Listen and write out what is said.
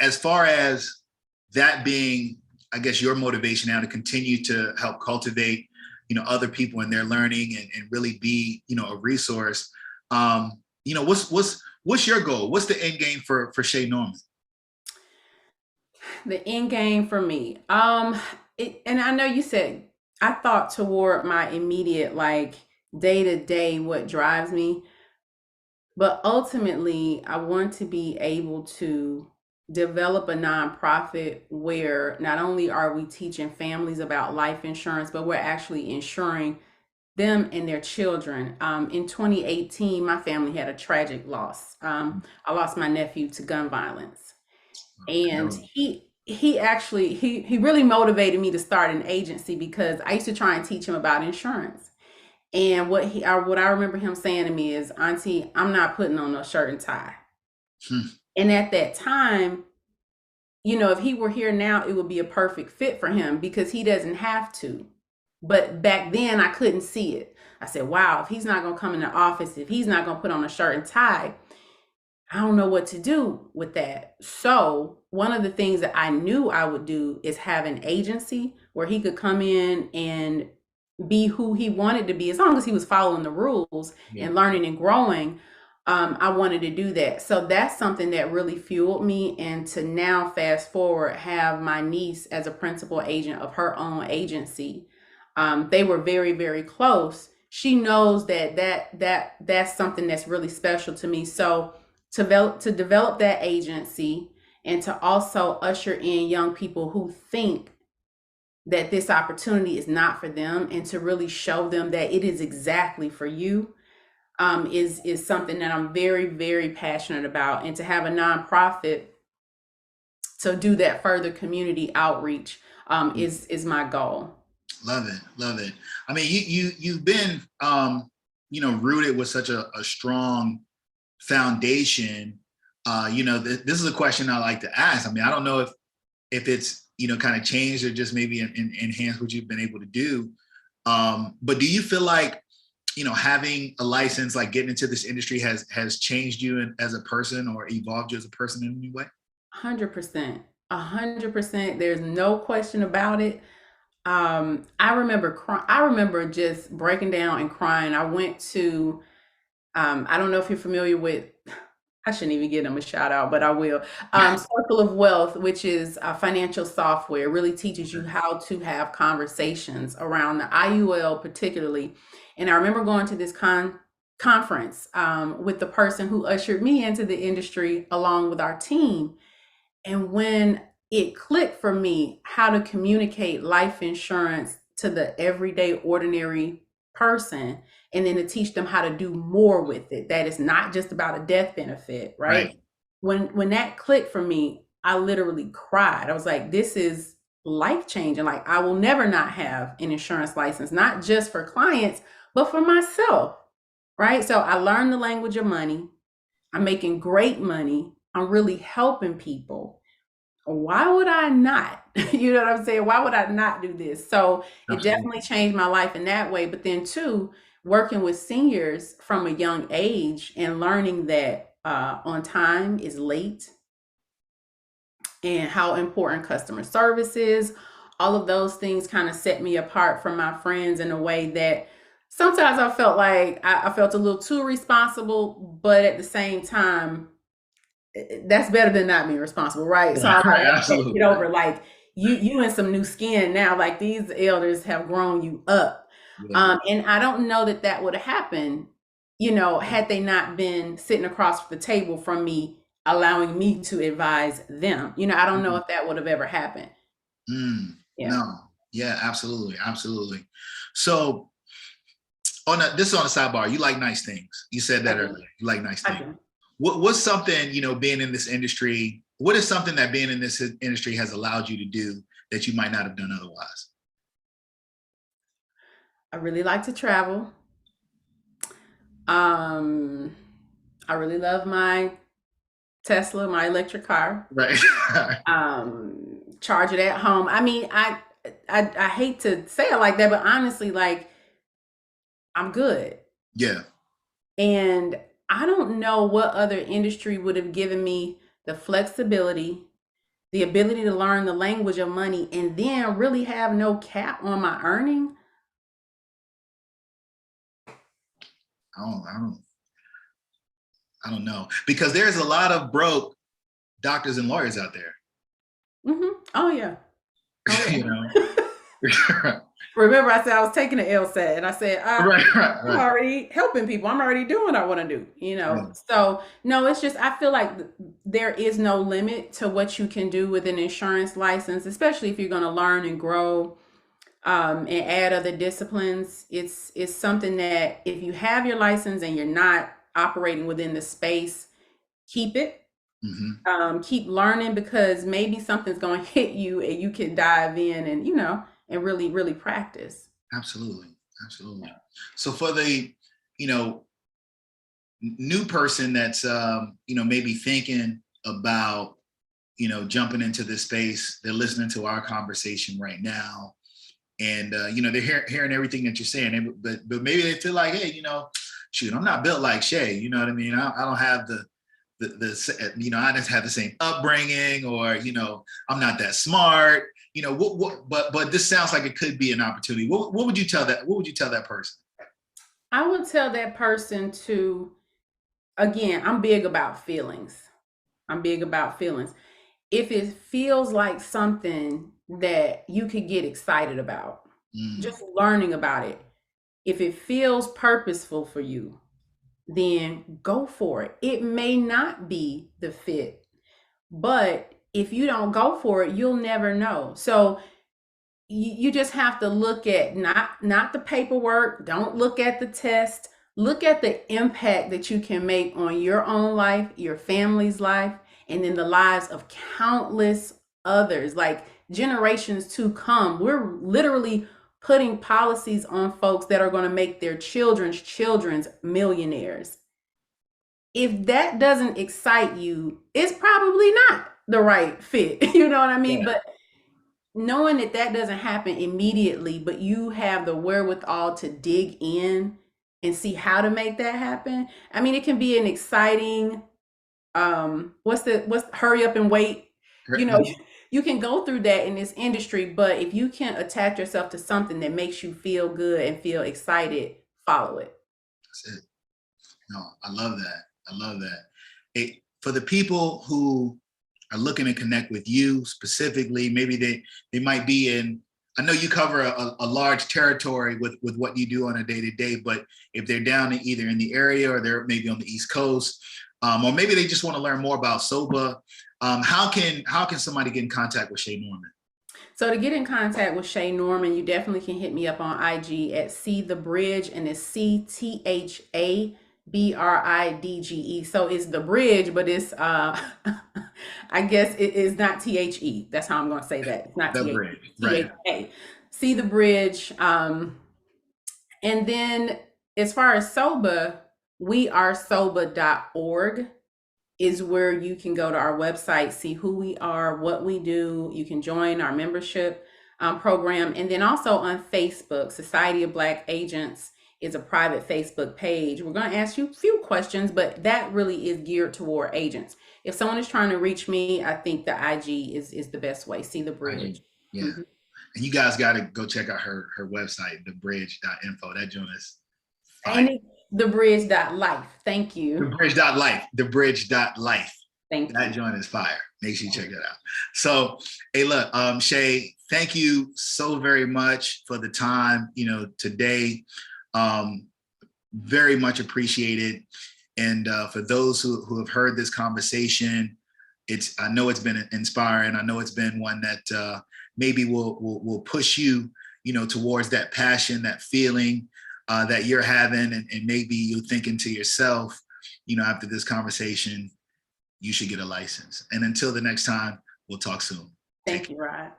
as far as that being, I guess, your motivation now to continue to help cultivate, other people in their learning and really be, a resource. What's your goal? What's the end game for Shay Norman? The end game for me. And I know you said I thought toward my immediate, like, day to day, what drives me, but ultimately I want to be able to develop a nonprofit where not only are we teaching families about life insurance, but we're actually insuring them and their children. In 2018, my family had a tragic loss. I lost my nephew to gun violence, and Okay. he really motivated me to start an agency because I used to try and teach him about insurance. And what I remember him saying to me is, "Auntie, I'm not putting on a shirt and tie." Hmm. And at that time, if he were here now, it would be a perfect fit for him because he doesn't have to. But back then, I couldn't see it. I said, wow, if he's not going to come in the office, if he's not going to put on a shirt and tie, I don't know what to do with that. So one of the things that I knew I would do is have an agency where he could come in and be who he wanted to be, as long as he was following the rules Yeah. and learning and growing. I wanted to do that. So that's something that really fueled me. And to now fast forward, have my niece as a principal agent of her own agency. They were very, very close. She knows that's something that's really special to me. So to develop that agency and to also usher in young people who think that this opportunity is not for them, and to really show them that it is exactly for you, is something that I'm very, very passionate about. And to have a nonprofit to do that further community outreach, is my goal. Love it, love it. I mean, you've been rooted with such a strong foundation. This is a question I like to ask. I mean, I don't know if it's kind of changed or just maybe enhanced what you've been able to do. But do you feel like having a license, like getting into this industry, has changed you as a person or evolved you as a person in any way? 100%. 100%. There's no question about it. I remember just breaking down and crying. I went to, I don't know if you're familiar with, I shouldn't even give them a shout out, but I will. Circle of Wealth, which is financial software, really teaches you how to have conversations around the IUL particularly. And I remember going to this conference with the person who ushered me into the industry along with our team. And when it clicked for me how to communicate life insurance to the everyday, ordinary person, and then to teach them how to do more with it, that it's not just about a death benefit, Right. right? When that clicked for me, I literally cried. I was like, this is life changing. Like, I will never not have an insurance license, not just for clients, but for myself, right? So I learned the language of money. I'm making great money. I'm really helping people. Why would I not? You know what I'm saying? Why would I not do this? So it Absolutely. definitely changed my life in that way. But then, too, working with seniors from a young age and learning that on time is late, and how important customer service is, all of those things kind of set me apart from my friends in a way that sometimes I felt like I felt a little too responsible, but at the same time, that's better than not being responsible, right? So I Right. had to get Absolutely. over, like, you in some new skin now. Like, these elders have grown you up, Yeah. and I don't know that that would have happened, had they not been sitting across the table from me, allowing me to advise them. I don't know Mhm. if that would have ever happened. Yeah, No. Yeah. Absolutely. Absolutely. So this is on a sidebar. You like nice things. You said I that do. earlier. You like nice I things. do. What's something, being in this industry, what is something that being in this industry has allowed you to do that you might not have done otherwise? I really like to travel. Um, I really love my Tesla, my electric car. Right. Charge it at home. I mean, I hate to say it like that, but honestly, like, I'm good. Yeah. And I don't know what other industry would have given me the flexibility the ability to learn the language of money and then really have no cap on my earning. I don't know, because there's a lot of broke doctors and lawyers out there. Oh yeah. Oh, yeah. You know. Remember, I said I was taking the LSAT, and I said Right. I'm already helping people. I'm already doing what I want to do. You know. Right. So no, it's just I feel like there is no limit to what you can do with an insurance license, especially if you're going to learn and grow. And add other disciplines. It's something that if you have your license and you're not operating within the space, keep it. Keep learning, because maybe something's going to hit you and you can dive in and and really practice. Absolutely. So for the new person that's maybe thinking about jumping into this space, they're listening to our conversation right now, and they're hearing everything that you're saying, but maybe they feel like, hey, shoot, I'm not built like Shay, you know what I mean? I don't have the I just have the same upbringing, or I'm not that smart, but this sounds like it could be an opportunity. What would you tell that person? I would tell that person to, again, I'm big about feelings. If it feels like something that you could get excited about, just learning about it, if it feels purposeful for you, then go for it. It may not be the fit, but if you don't go for it, you'll never know. So you just have to look at not the paperwork, don't look at the test, look at the impact that you can make on your own life, your family's life, and then the lives of countless others, like generations to come. We're literally putting policies on folks that are going to make their children's millionaires. If that doesn't excite you, it's probably not the right fit. You know what I mean? Yeah. But knowing that doesn't happen immediately, but you have the wherewithal to dig in and see how to make that happen. I mean, it can be an exciting, what's hurry up and wait. You can go through that in this industry, but if you can attach yourself to something that makes you feel good and feel excited, follow it. That's it. No, I love that. For the people who are looking to connect with you specifically, maybe they might be in, I know you cover a large territory with what you do on a day-to-day, but if they're down either in the area or they're maybe on the East Coast, or maybe they just want to learn more about SOBA, how can somebody get in contact with Shay Norman? So to get in contact with Shay Norman, you definitely can hit me up on IG at See the Bridge, and it's CTHABRIDGE. So it's the bridge, but it's I guess it is not THE. That's how I'm going to say that. It's not The THE. bridge, right? See the Bridge. And then as far as SOBA, wearesoba.org is where you can go to our website, see who we are, what we do. You can join our membership program. And then also on Facebook, Society of Black Agents is a private Facebook page. We're going to ask you a few questions, but that really is geared toward agents. If someone is trying to reach me, I think the IG is the best way. See the Bridge. Yeah. Mm-hmm. And you guys got to go check out her website, thebridge.info. That joint is fine. thebridge.life. Thank you. Thebridge.life. Thebridge.life. Thank you. That joint is fire. Make sure you check that out. So, hey, look, Shay, thank you so very much for the time, today. Very much appreciated. And for those who have heard this conversation, I know it's been inspiring. I know it's been one that maybe will push you, towards that passion, that feeling that you're having, and maybe you're thinking to yourself, after this conversation, you should get a license. And until the next time, we'll talk soon. Thank you, Rod.